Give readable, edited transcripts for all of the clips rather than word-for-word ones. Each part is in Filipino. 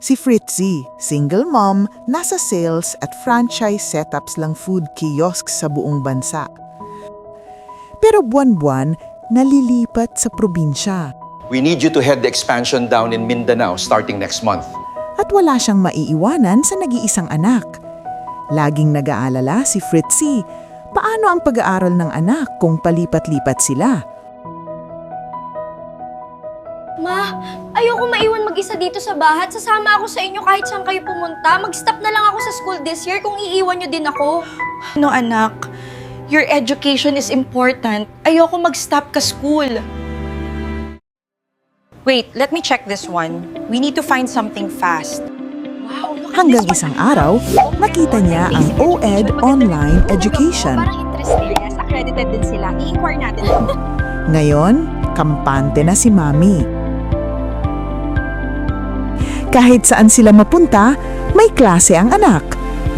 Si Fritzy, single mom, nasa sales at franchise setups lang food kiosks sa buong bansa. Pero buwan-buwan, nalilipat sa probinsya. We need you to head the expansion down in Mindanao starting next month. At wala siyang maiiwanan sa nag-iisang anak. Laging nag-aalala si Fritzy, paano ang pag-aaral ng anak kung palipat-lipat sila? Ma, ayoko maiwan mag-isa dito sa bahat. Sasama ako sa inyo kahit saan kayo pumunta. Mag-stop na lang ako sa school this year kung iiwan niyo din ako. No, anak. Your education is important. Ayoko mag-stop ka school. Wait, let me check this one. We need to find something fast. Wow, look at Hanggang this isang one. araw, nakita niya ang OED online education. Parang interesting. Yes, accredited din sila. I-inquire natin. Ngayon, kampante na si Mami. Kahit saan sila mapunta, may klase ang anak.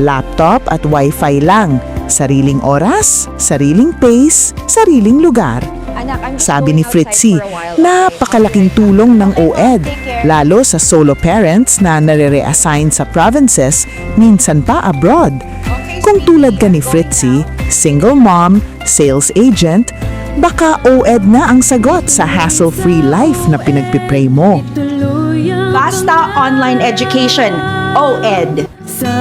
Laptop at wifi lang. Sariling oras, sariling pace, sariling lugar. Anak, I'm just Sabi going ni outside Fritzy, for a while. napakalaking tulong ng OED, lalo sa solo parents na nare-reassign sa provinces, minsan pa abroad. Kung tulad ka ni Fritzy, single mom, sales agent, baka OED na ang sagot sa hassle-free life na pinagpipray mo. Basta Online Education, OED. Sa